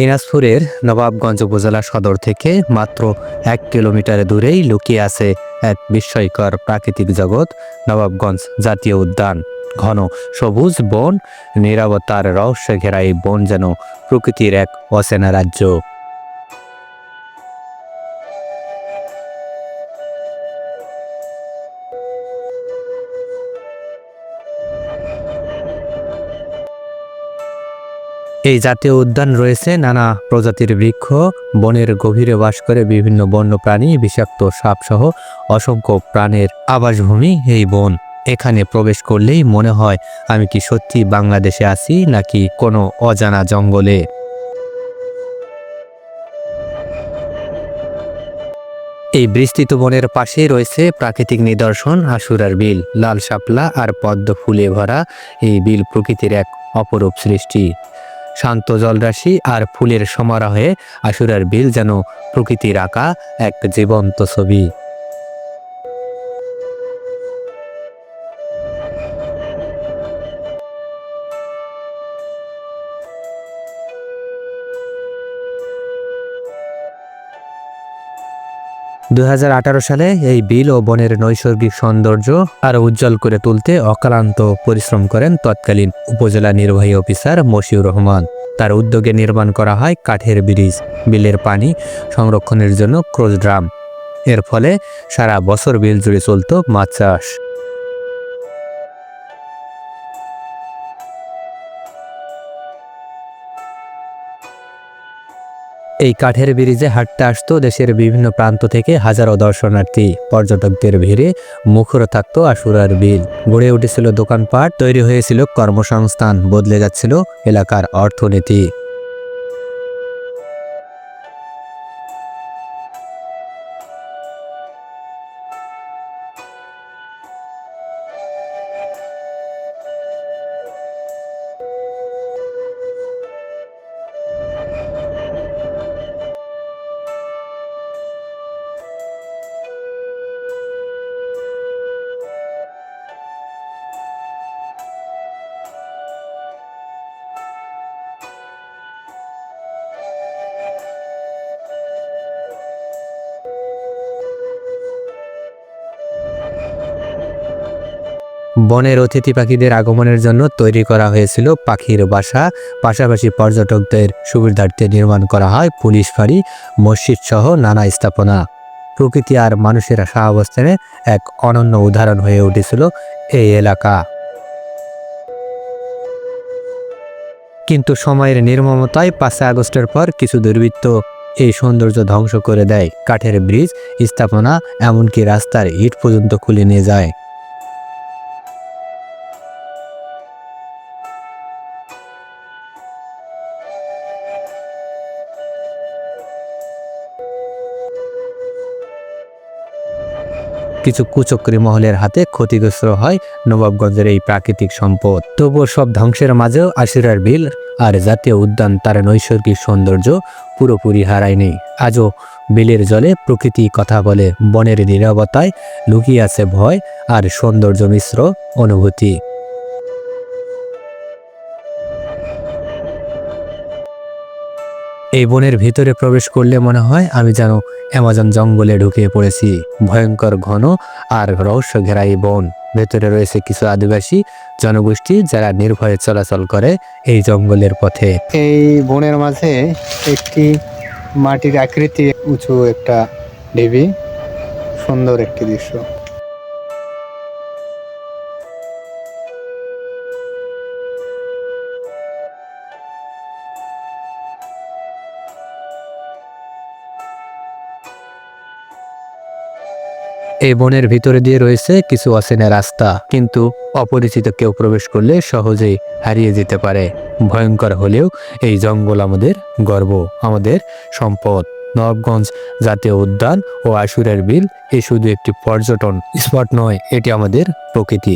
দিনাজপুরের নবাবগঞ্জ উপজেলা সদর থেকে মাত্র 1 কিলোমিটার দূরেই লুকিয়ে আছে এক বিস্ময়কর প্রাকৃতিক জগৎ, নবাবগঞ্জ জাতীয় উদ্যান। ঘন সবুজ বন, নীরবতার রহস্যে ঘেরা এই বন যেন প্রকৃতির এক অচেনা রাজ্য। এই জাতীয় উদ্যান রয়েছে নানা প্রজাতির বৃক্ষ, বনের গভীরে বাস করে বিভিন্ন বন্যপ্রাণী, বিষাক্ত সাপসহ অসংখ্য প্রাণের আবাসভূমি এই বন। এখানে প্রবেশ করলেই মনে হয় আমি কি সত্যি বাংলাদেশে আছি নাকি কোনো অজানা জঙ্গলে। এই বিস্তৃত বনের পাশেই রয়েছে প্রাকৃতিক নিদর্শন আশুরার বিল। লাল শাপলা আর পদ্ম ফুলে ভরা এই বিল প্রকৃতির এক অপরূপ সৃষ্টি। শান্ত জলরাশি আর ফুলের সমারোহে আশুরার বিল যেন প্রকৃতির আঁকা এক জীবন্ত ছবি। 2018 সালে এই বিল ও বনের নৈসর্গিক সৌন্দর্য আরো উজ্জ্বল করে তুলতে অক্লান্ত পরিশ্রম করেন তৎকালীন উপজেলা নির্বাহী অফিসার মশিউর রহমান। তার উদ্যোগে নির্মাণ করা হয় কাঠের ব্রিজ, বিলের পানি সংরক্ষণের জন্য ক্রোজ ড্রাম। এর ফলে সারা বছর বিল জুড়ে চলত মাছ চাষ। এই কাঠের ব্রিজে হাঁটতে আসতো দেশের বিভিন্ন প্রান্ত থেকে হাজারো দর্শনার্থী। পর্যটকদের ভিড়ে মুখর থাকতো আশুরার বিল। গড়ে উঠেছিল দোকানপাট, তৈরি হয়েছিল কর্মসংস্থান, বদলে যাচ্ছিল এলাকার অর্থনীতি। বনের অতিথি পাখিদের আগমনের জন্য তৈরি করা হয়েছিল পাখির বাসা। পাশাপাশি পর্যটকদের সুবিধার্থে নির্মাণ করা হয় পুলিশ ফাঁড়ি, মসজিদ সহ নানা স্থাপনা। প্রকৃতি আর মানুষের সহাবস্থানে এক অনন্য উদাহরণ হয়ে উঠেছিল এই এলাকা। কিন্তু সময়ের নির্মমতায় 5 আগস্টের পর কিছু দুর্বৃত্ত এই সৌন্দর্য ধ্বংস করে দেয়। কাঠের ব্রিজ, স্থাপনা, এমনকি রাস্তার ইট পর্যন্ত খুলে নিয়ে যায়। কিছু কুচক্রী মহলের হাতে ক্ষতিগ্রস্ত হয় নবাবগঞ্জের এই প্রাকৃতিক সম্পদ। তবুও সব ধ্বংসের মাঝেও আশুরার বিল আর জাতীয় উদ্যান তার নৈসর্গিক সৌন্দর্য পুরোপুরি হারায়নি। আজও বিলের জলে প্রকৃতি কথা বলে, বনের নীরবতায় লুকিয়ে আছে ভয় আর সৌন্দর্য মিশ্র অনুভূতি। এই বনের ভিতরে প্রবেশ করলে মনে হয় আমি যেন অ্যামাজন জঙ্গলে ঢুকে পড়েছি। ভয়ঙ্কর ঘন আর রহস্য ঘেরা এই বন। ভেতরে রয়েছে কিছু আদিবাসী জনগোষ্ঠী যারা নির্ভয়ে চলাচল করে এই জঙ্গলের পথে। এই বনের মাঝে একটি মাটির আকৃতি উঁচু একটা ঢিবি, সুন্দর একটি দৃশ্য। এই বনের ভিতরে দিয়ে রয়েছে কিছু অচেনা রাস্তা, কিন্তু অপরিচিত কেউ প্রবেশ করলে সহজেই হারিয়ে যেতে পারে। ভয়ঙ্কর হলেও এই জঙ্গল আমাদের গর্ব, আমাদের সম্পদ। নবাবগঞ্জ জাতীয় উদ্যান ও আশুরার বিল এ শুধু একটি পর্যটন স্পট নয়, এটি আমাদের প্রকৃতি।